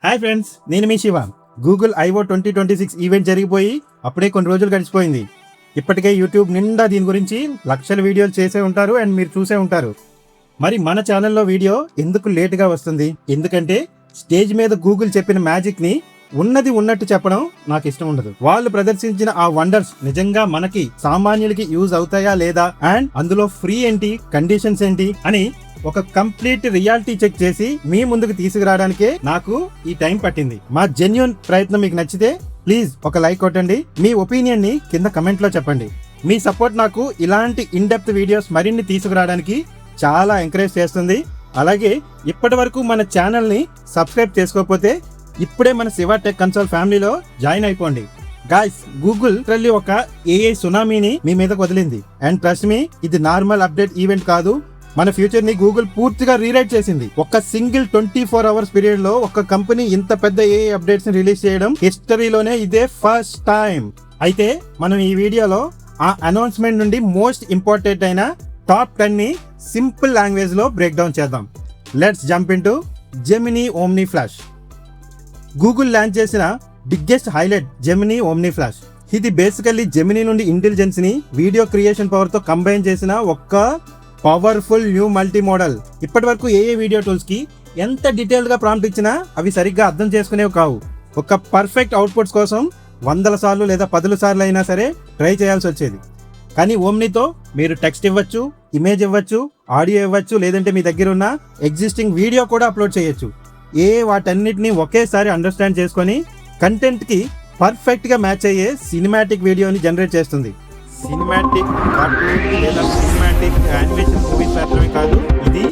Hi friends, నేను మీ Shiva. Google I/O 2026 event జరిగిపోయి అప్పుడే కొన్ని రోజులు గడిచిపోయింది. ఇప్పటికే యూట్యూబ్ నిండా దీని గురించి లక్షల వీడియోలు చేసే ఉంటారు అండ్ మీరు చూసే ఉంటారు. మరి మన ఛానల్లో వీడియో ఎందుకు లేటుగా వస్తుంది? ఎందుకంటే స్టేజ్ మీద గూగుల్ చెప్పిన మ్యాజిక్ ని ఉన్నది ఉన్నట్టు చెప్పడం నాకు ఇష్టం ఉండదు. వాళ్ళు ప్రదర్శించిన ఆ వండర్స్ నిజంగా మనకి సామాన్యులకి యూజ్ అవుతాయా లేదా, అండ్ అందులో ఫ్రీ ఏంటి, కండిషన్స్ ఏంటి అని ఒక కంప్లీట్ రియాలిటీ చెక్ చేసి మీ ముందుకు తీసుకురావడానికే నాకు ఈ టైం పట్టింది. మా జెన్యూన్ ప్రయత్నం మీకు నచ్చితే ప్లీజ్ ఒక లైక్ కొట్టండి. మీ ఒపీనియన్ ని కింద కమెంట్ లో చెప్పండి. మీ సపోర్ట్ నాకు ఇలాంటి ఇన్ డెప్త్ వీడియోస్ మరిన్ని తీసుకురావడానికి చాలా ఎంకరేజ్ చేస్తుంది. అలాగే ఇప్పటి వరకు మన ఛానల్ ని సబ్స్క్రైబ్ చేసుకోకపోతే ఇప్పుడే మన శివ టెక్ కన్సోల్ ఫ్యామిలీలో జాయిన్ అయిపోండి. గాయ్స్, గూగుల్ లిటరల్లీ ఒక AI సునామీని మీ మీదకి వదిలింది. అండ్ ట్రస్ట్ మీ, ఇది నార్మల్ అప్డేట్ ఈవెంట్ కాదు. మన ఫ్యూచర్ ని గూగుల్ పూర్తిగా రీరైట్ చేసింది. ఒక సింగిల్ 24 అవర్స్ పీరియడ్ లో ఒక కంపెనీ ఇంత పెద్ద AI అప్డేట్స్ ని రిలీజ్ చేయడం హిస్టరీలోనే ఇదే ఫస్ట్ టైం. అయితే మనం ఈ వీడియోలో ఆ అనౌన్స్మెంట్ నుండి మోస్ట్ ఇంపార్టెంట్ అయిన టాప్ 10 ని సింపుల్ లాంగ్వేజ్ లో బ్రేక్ డౌన్ చేద్దాం. Let's jump into Gemini Omni Flash. Google launch చేసిన biggest highlight Gemini Omni Flash. ఇది బేసికల్లీ జెమినీ నుండి ఇంటెలిజెన్స్ ని వీడియో క్రియేషన్ పవర్ తో కంబైన్ చేసిన ఒక్క పవర్ఫుల్ న్యూ మల్టీ మోడల్. ఇప్పటి వరకు ఏ వీడియో టూల్స్ కి ఎంత డీటెయిల్డ్ గా ప్రాంప్ట్ ఇచ్చినా అవి సరిగ్గా అర్థం చేసుకునేవి కావు. ఒక పర్ఫెక్ట్ అవుట్పుట్స్ కోసం 100 సార్లు లేదా 10 సార్లు అయినా సరే ట్రై చేయాల్సి వచ్చేది. కానీ ఓమ్నీతో మీరు టెక్స్ట్ ఇవ్వచ్చు, ఇమేజ్ ఇవ్వచ్చు, ఆడియో ఇవ్వచ్చు, లేదంటే మీ దగ్గర ఉన్న ఎగ్జిస్టింగ్ వీడియో కూడా అప్లోడ్ చేయొచ్చు. వాటన్నిటిని ఒకేసారి అండర్స్టాండ్ చేసుకొని కంటెంట్ కి పర్ఫెక్ట్ గా మ్యాచ్ అయ్యే సినిమాటిక్ వీడియోని జనరేట్ చేస్తుంది. సినిమాటిక్ కార్టూన్ లేదా సినిమాటిక్ యానిమేషన్ మూవీస్ మాత్రమే కాదు, ఇది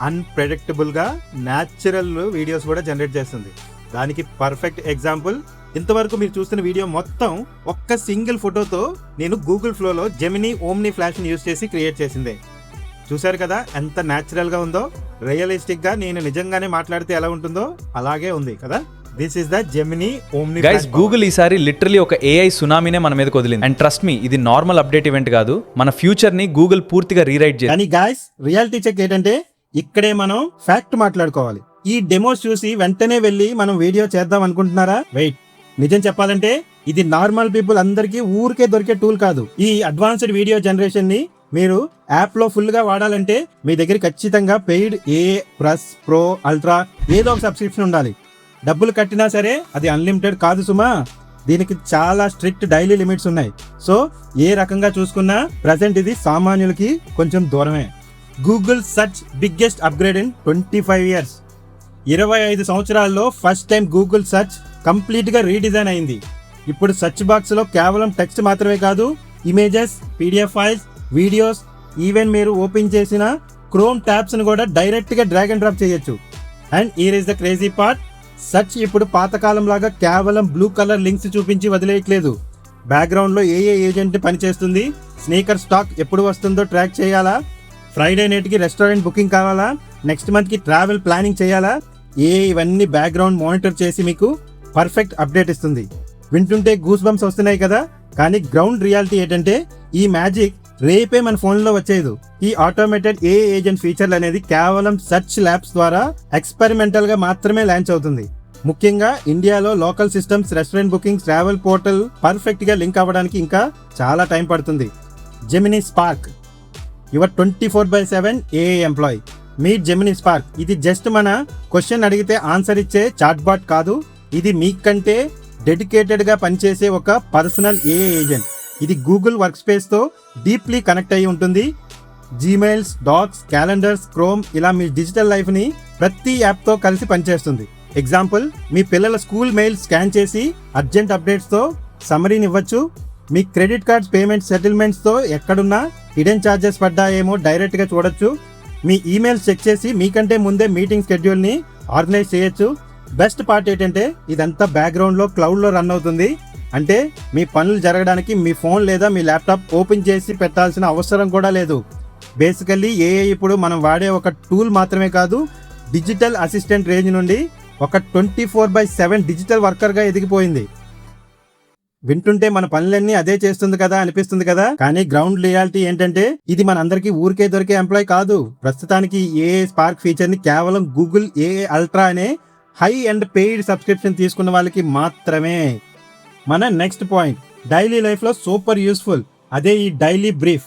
అన్ప్రెడిక్టబుల్ గా న్యాచురల్ వీడియోస్ కూడా జనరేట్ చేస్తుంది. దానికి పర్ఫెక్ట్ ఎగ్జాంపుల్, ఇంతవరకు మీరు చూస్తున్న వీడియో మొత్తం ఒక్క సింగిల్ ఫోటోతో నేను గూగుల్ ఫ్లోలో జెమినీ ఓమ్ని ఫ్లాష్ ని యూజ్ చేసి క్రియేట్ చేసిందే. చూసారు కదా ఎంత న్యాచురల్ గా ఉందో. రియలిస్టిక్ గా నేను నిజంగానే మాట్లాడితే ఎలా ఉంటుందో అలాగే ఉంది కదా. This is the Gemini Omni flash. Guys, Google ఈసారి లిటరలీ ఒక AI సునామీనే మన మీదకి వదిలింది. అండ్ ట్రస్ట్ మీ, ఇది నార్మల్ అప్డేట్ ఈవెంట్ కాదు. మన ఫ్యూచర్ ని గూగుల్ పూర్తిగా రీరైట్ చేసింది. కానీ గాయ్స్, రియాలిటీ చెక్ ఏంటంటే ఇక్కడే మనం ఫ్యాక్ట్ మాట్లాడుకోవాలి. ఈ డెమోస్ చూసి వెంటనే వెళ్ళి మనం వీడియో చేద్దాం అనుకుంటున్నారా? వెయిట్, నిజం చెప్పాలంటే ఇది నార్మల్ పీపుల్ అందరికీ ఊరికే దొరికే టూల్ కాదు. ఈ అడ్వాన్స్డ్ వీడియో జనరేషన్ ని మీరు యాప్ లో ఫుల్ గా వాడాలంటే మీ దగ్గర ఖచ్చితంగా పెయిడ్ A+ Pro Ultra ఏదో ఒక సబ్స్క్రిప్షన్ ఉండాలి. డబ్బులు కట్టినా సరే అది అన్లిమిటెడ్ కాదు సుమా. దీనికి చాలా స్ట్రిక్ట్ డైలీ లిమిట్స్ ఉన్నాయి. సో ఏ రకంగా చూసుకున్నా ప్రెసెంట్ ఇది సామాన్యులకి కొంచెం దూరమే. Google search biggest upgrade in 25 years. 25 సంవత్సరాల్లో first time Google search complete గా రీడిజైన్ అయింది. ఇప్పుడు సర్చ్ బాక్స్ లో కేవలం టెక్స్ట్ మాత్రమే కాదు, images, PDF files, videos, even మీరు ఓపెన్ చేసిన క్రోమ్ ట్యాబ్స్ ని కూడా డైరెక్ట్ గా డ్రాగ్ అండ్ డ్రాప్ చేయొచ్చు. And here is the crazy part, search ఇప్పుడు పాతకాలం లాగా కేవలం బ్లూ కలర్ లింక్స్ చూపించి వదిలేయట్లేదు. బ్యాక్గ్రౌండ్ లో ఏ ఏజెంట్ పనిచేస్తుంది, స్నీకర్ స్టాక్ ఎప్పుడు వస్తుందో ట్రాక్ చేయాలా, ఫ్రైడే నైట్ కి రెస్టారెంట్ బుకింగ్ కావాలా, నెక్స్ట్ మంత్ కి ట్రావెల్ ప్లానింగ్ చేయాలా, ఇవన్నీ బ్యాక్గ్రౌండ్ మానిటర్ చేసి మీకు పర్ఫెక్ట్ అప్డేట్ ఇస్తుంది. వింటుంటే గూస్ బంప్స్ వస్తున్నాయి కదా. కానీ గ్రౌండ్ రియాలిటీ ఏంటంటే ఈ మ్యాజిక్ రేపే మన ఫోన్ లో వచ్చేది. ఈ ఆటోమేటెడ్ ఏ ఏజెంట్ ఫీచర్లు అనేది కేవలం సర్చ్ ల్యాబ్స్ ద్వారా ఎక్స్పెరిమెంటల్ గా మాత్రమే లాంచ్ అవుతుంది. ముఖ్యంగా ఇండియాలో local systems, restaurant bookings, travel portal perfect గా లింక్ అవ్వడానికి ఇంకా చాలా టైం పడుతుంది. Gemini spark, your 24/7 AI employee. Meet Gemini spark. ఇది జస్ట్ మన క్వశ్చన్ అడిగితే ఆన్సర్ ఇచ్చే చాట్ బాట్ కాదు. ఇది మీకంటే డెడికేటెడ్ గా పనిచేసే ఒక పర్సనల్ AI ఏజెంట్. ఇది గూగుల్ వర్క్ స్పేస్ తో డీప్లీ కనెక్ట్ అయి ఉంటుంది. జీమెయిల్స్, డాక్స్, క్యాలెండర్స్, క్రోమ్ ఇలా మీ డిజిటల్ లైఫ్ ని ప్రతి యాప్ తో కలిసి పనిచేస్తుంది. ఎగ్జాంపుల్, మీ పిల్లల స్కూల్ మెయిల్ స్కాన్ చేసి అర్జెంట్ అప్డేట్స్ తో సమరీని ఇవ్వచ్చు. మీ క్రెడిట్ కార్డ్స్ పేమెంట్ సెటిల్మెంట్స్ తో ఎక్కడున్నా హిడెన్ ఛార్జెస్ పడ్డాయేమో డైరెక్ట్ గా చూడొచ్చు. మీ ఈమెయిల్స్ చెక్ చేసి మీకంటే ముందే మీటింగ్ షెడ్యూల్ ని ఆర్గనైజ్ చేయొచ్చు. బెస్ట్ పార్ట్ ఏంటంటే ఇదంతా బ్యాక్గ్రౌండ్ లో క్లౌడ్ లో రన్ అవుతుంది. అంటే మీ పనులు జరగడానికి మీ ఫోన్ లేదా మీ ల్యాప్టాప్ ఓపెన్ చేసి పెట్టాల్సిన అవసరం కూడా లేదు. బేసికల్లీ AI ఇప్పుడు మనం వాడే ఒక టూల్ మాత్రమే కాదు, డిజిటల్ అసిస్టెంట్ రేంజ్ నుండి ఒక 24/7 డిజిటల్ వర్కర్ గా ఎదిగిపోయింది. వింటుంటే మన పనులన్నీ అదే చేస్తుంది కదా అనిపిస్తుంది కదా. కానీ గ్రౌండ్ రియాలిటీ ఏంటంటే ఇది మన అందరికీ ఊరికే దొరికే ఎంప్లాయ్ కాదు. ప్రస్తుతానికి AI స్పార్క్ ఫీచర్ ని కేవలం గూగుల్ AI అల్ట్రా అనే హై అండ్ పెయిడ్ సబ్స్క్రిప్షన్ తీసుకున్న వాళ్ళకి మాత్రమే. మన నెక్స్ట్ పాయింట్, డైలీ లైఫ్లో సూపర్ యూస్ఫుల్, అదే ఈ డైలీ బ్రీఫ్.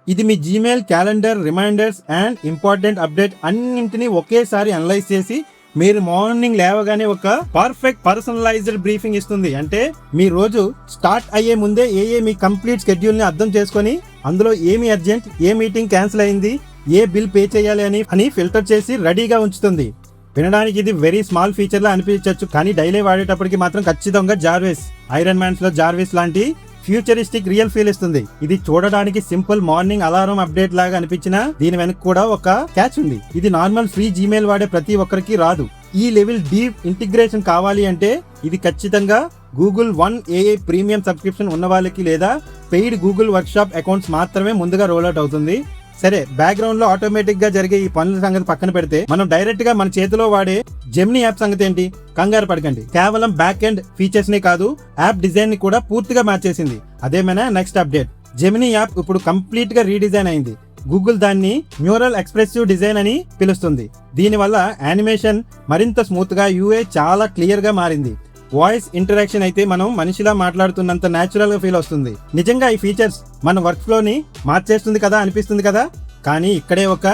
ఇది మీ Gmail, calendar, reminders and important update అన్నింటినీ ఒకేసారి అనలైజ్ చేసి మీరు మార్నింగ్ లేవగానే ఒక పర్ఫెక్ట్ పర్సనలైజ్డ్ బ్రీఫింగ్ ఇస్తుంది. అంటే మీ రోజు స్టార్ట్ అయ్యే ముందే మీ కంప్లీట్ షెడ్యూల్ ని అర్థం చేసుకొని అందులో ఏమి అర్జెంట్, ఏ మీటింగ్ క్యాన్సిల్ అయింది, ఏ బిల్ పే చేయాలి అని ఫిల్టర్ చేసి రెడీగా ఉంచుతుంది. వినడానికి ఇది వెరీ స్మాల్ ఫీచర్ లా అనిపించవచ్చు, కానీ డైలీ వాడేటప్పటికి మాత్రం ఖచ్చితంగా జార్విస్, ఐరన్ మ్యాన్స్ లో జార్విస్ లాంటి ఫ్యూచరిస్టిక్ రియల్ ఫీల్ ఇస్తుంది. ఇది చూడడానికి సింపుల్ మార్నింగ్ అలారం అప్డేట్ లాగా అనిపించినా దీని వెనక కూడా ఒక క్యాచ్ ఉంది. ఇది నార్మల్ ఫ్రీ జీమెయిల్ వాడే ప్రతి ఒక్కరికి రాదు. ఈ లెవెల్ డీప్ ఇంటిగ్రేషన్ కావాలి అంటే ఇది ఖచ్చితంగా Google one AI premium subscription ఉన్న వాళ్ళకి లేదా పెయిడ్ గూగుల్ వర్క్షాప్ అకౌంట్స్ మాత్రమే ముందుగా రోల్అవుట్ అవుతుంది. సరే, బ్యాక్గ్రౌండ్ లో ఆటోమేటిక్ గా జరిగే ఈ పనుల సంగతి పక్కన పెడితే మనం డైరెక్ట్ గా మన చేతిలో వాడే జెమినీ యాప్ సంగతి ఏంటి? కంగారు పడకండి, కేవలం బ్యాక్ ఎండ్ ఫీచర్స్ ని కాదు, యాప్ డిజైన్ ని కూడా పూర్తిగా మార్చేసింది. అదేమైనా నెక్స్ట్ అప్డేట్. జెమినీ యాప్ ఇప్పుడు కంప్లీట్ గా రీడిజైన్ అయింది. గూగుల్ దాన్ని న్యూరల్ ఎక్స్ప్రెసివ్ డిజైన్ అని పిలుస్తుంది. దీనివల్ల యానిమేషన్ మరింత స్మూత్ గా, యూఐ చాలా క్లియర్ గా మారింది. వాయిస్ ఇంటరాక్షన్ అయితే మనం మనిషిలా మాట్లాడుతున్నంత న్యాచురల్ గా ఫీల్ వస్తుంది. నిజంగా ఈ ఫీచర్స్ మన వర్క్ ఫ్లో ని మార్చేస్తుంది కదా అనిపిస్తుంది కదా, కానీ ఇక్కడే ఒక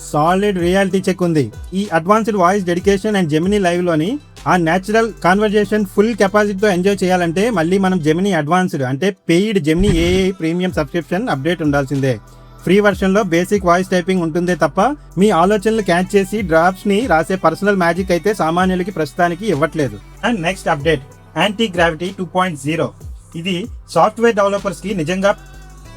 సాలిడ్ రియాలిటీ చెక్ ఉంది. ఈ advanced voice dedication and Gemini live లోని ఆ న్యాచురల్ కాన్వర్జేషన్ ఫుల్ కెపాసిటీతో ఎంజాయ్ చేయాలంటే మళ్ళీ మనం జెమినీ అడ్వాన్స్డ్ అంటే paid Gemini AI premium subscription update ఉండాల్సిందే. ఫ్రీ వర్షన్ లో బేసిక్ వాయిస్ టైపింగ్ ఉంటుందే తప్ప మీ ఆలోచనలు క్యాచ్ చేసి డ్రాఫ్ట్స్ ని రాసే పర్సనల్ మ్యాజిక్ అయితే సామాన్యులకి ప్రస్తుతానికి ఇవ్వట్లేదు. And next update, anti gravity 2.0. ఇది సాఫ్ట్వేర్ డెవలపర్స్ కి నిజంగా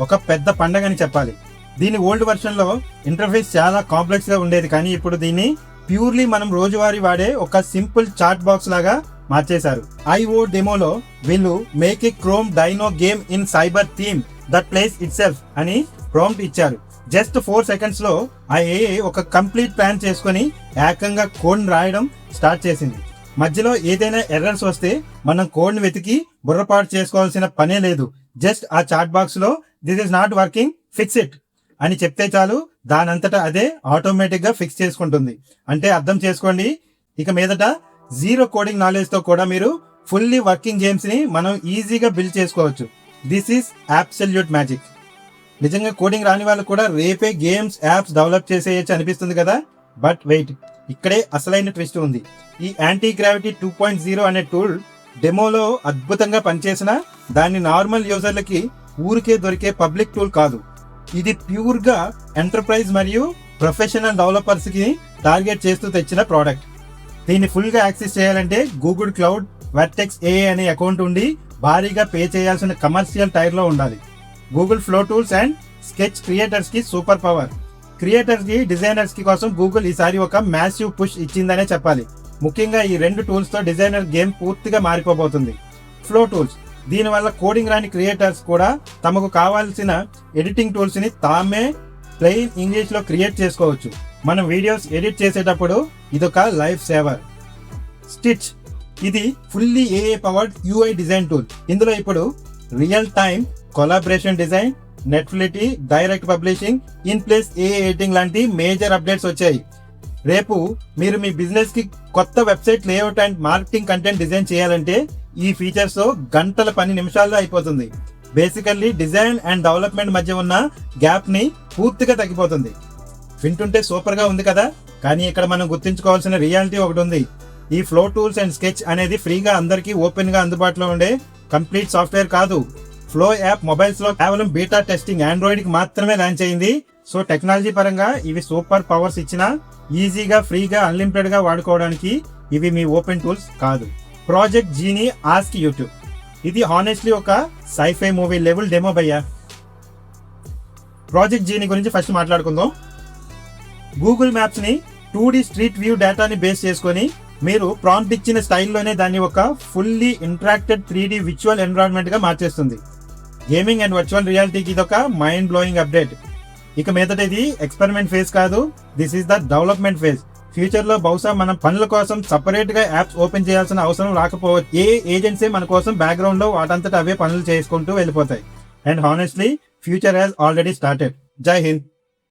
ఒక పెద్ద పండగని చెప్పాలి. దీని ఓల్డ్ వర్షన్ లో ఇంటర్ఫేస్ చాలా కాంప్లెక్స్ గా ఉండేది, కానీ ఇప్పుడు దీన్ని ప్యూర్లీ మనం రోజువారీ వాడే ఒక సింపుల్ చాట్ బాక్స్ లాగా మార్చేశారు. ఐఓ డెమోలో వీళ్ళు make a chrome dino game in cyber theme that place it self అని ప్రాంప్ట్ ఇచ్చారు. జస్ట్ 4 seconds లో ఆ ఏఐ ఒక కంప్లీట్ ప్లాన్ చేసుకుని ఏకంగా కోడ్ రాయడం స్టార్ట్ చేసింది. మధ్యలో ఏదైనా ఎర్రర్స్ వస్తే మనం కోడ్ ని వెతికి బుర్రపాటు చేసుకోవాల్సిన పనే లేదు. జస్ట్ ఆ చాట్ బాక్స్ లో this is not working, fix it అని చెప్తే చాలు, దానంతటా అదే ఆటోమేటిక్ గా ఫిక్స్ చేసుకుంటుంది. అంటే అర్థం చేసుకోండి, ఇక మీదట జీరో కోడింగ్ నాలెడ్జ్ తో కూడా మీరు ఫుల్లీ వర్కింగ్ గేమ్స్ ని మనం ఈజీగా బిల్డ్ చేసుకోవచ్చు. This is absolute magic. నిజంగా కోడింగ్ రాని వాళ్ళు కూడా రేపే గేమ్స్, యాప్స్ డెవలప్ చేసేయచ్చు అనిపిస్తుంది కదా. బట్ వెయిట్, ఇక్కడే అసలైన ట్విస్ట్ ఉంది. ఈ యాంటీ గ్రావిటీ 2.0 అనే టూల్ డెమోలో అద్భుతంగా పనిచేసిన దాన్ని నార్మల్ యూజర్లకి ఊరికే దొరికే పబ్లిక్ టూల్ కాదు. ఇది ప్యూర్ గా ఎంటర్ప్రైజ్ మరియు ప్రొఫెషనల్ డెవలపర్స్ కి టార్గెట్ చేస్తూ తెచ్చిన ప్రోడక్ట్. దీన్ని ఫుల్ గా యాక్సెస్ చేయాలంటే గూగుల్ క్లౌడ్ వర్టెక్స్ ఏఐ అనే అకౌంట్ ఉండి భారీగా పే చేయాల్సిన కమర్షియల్ టైర్ లో ఉండాలి. Google flow tools and sketch creators కి సూపర్ పవర్. క్రియేటర్స్ కి, డిజైనర్స్ కి కోసం గూగుల్ ఈసారి ఒక మ్యాసివ్ పుష్ ఇచ్చిందనే చెప్పాలి. ముఖ్యంగా ఈ 2 టూల్స్ తో డిజైనర్ గేమ్ పూర్తిగా మారిపోబోతుంది. ఫ్లో టూల్స్, దీనివల్ల కోడింగ్ రాని క్రియేటర్స్ కూడా తమకు కావాల్సిన ఎడిటింగ్ టూల్స్ ని తామే ప్లెయిన్ ఇంగ్లీష్ లో క్రియేట్ చేసుకోవచ్చు. మనం వీడియోస్ ఎడిట్ చేసేటప్పుడు ఇదొక లైఫ్ సేవర్. స్టిచ్, ఇది fully AI powered UI design tool. ఇందులో ఇప్పుడు రియల్ టైమ్ కొలాబరేషన్ డిజైన్, నెట్ఫ్లిటీ, direct publishing, in place AI editing లాంటి మేజర్ అప్డేట్స్ వచ్చాయి. రేపు మీరు మీ బిజినెస్ కి కొత్త website layout and marketing content design చేయాలంటే ఈ ఫీచర్స్ తో గంటల పని నిమిషాల్లో అయిపోతుంది. బేసికల్లీ డిజైన్ అండ్ డెవలప్మెంట్ మధ్య ఉన్న గ్యాప్ ని పూర్తిగా తగ్గిపోతుంది. వింటుంటే సూపర్ గా ఉంది కదా, కానీ ఇక్కడ మనం గుర్తుంచుకోవాల్సిన రియాలిటీ ఒకటి ఉంది. ఈ ఫ్లో టూల్స్ అండ్ స్కెచ్ అనేది ఫ్రీగా అందరికీ ఓపెన్ గా అందుబాటులో ఉండే కంప్లీట్ సాఫ్ట్వేర్ కాదు. ఫ్లో యాప్ మొబైల్స్ లో కేవలం బీటా టెస్టింగ్ ఆండ్రాయిడ్ కి మాత్రమే లాంచ్ అయింది. సో టెక్నాలజీ పరంగా ఇవి సూపర్ పవర్స్ ఇచ్చినా ఈజీగా, ఫ్రీగా, అన్లిమిటెడ్ గా వాడుకోవడానికి ఇవి మీ ఓపెన్ టూల్స్ కాదు. ప్రాజెక్ట్ జీనీ ఆస్క్ యూట్యూబ్, ఇది హానెస్ట్లీ ఒక సైఫై మూవీ లెవెల్ డెమో భయ్యా. ప్రాజెక్ట్ జీనీ గురించి ఫస్ట్ మాట్లాడుకుందాం. గూగుల్ మ్యాప్స్ ని 2D స్ట్రీట్ వ్యూ డేటాని బేస్ చేసుకొని మీరు ప్రాంప్ట్ ఇచ్చిన స్టైల్లోనే దాన్ని ఒక fully interacted 3D visual environment గా మార్చేస్తుంది. గేమింగ్ అండ్ వర్చువల్ రియాలిటీకి ఇదొక మైండ్ బ్లోయింగ్ అప్డేట్. ఇక మీదట ఇది ఎక్స్పెరిమెంట్ ఫేజ్ కాదు, this is the development phase. Future లో బహుశా మనం పనుల కోసం సపరేట్ గా యాప్స్ ఓపెన్ చేయాల్సిన అవసరం రాకపోవచ్చు. ఏ ఏజెన్సీ మన కోసం బ్యాక్గ్రౌండ్ లో వాటంతట అవే పనులు చేసుకుంటూ వెళ్ళిపోతాయి. And honestly future has already started. జై హింద్.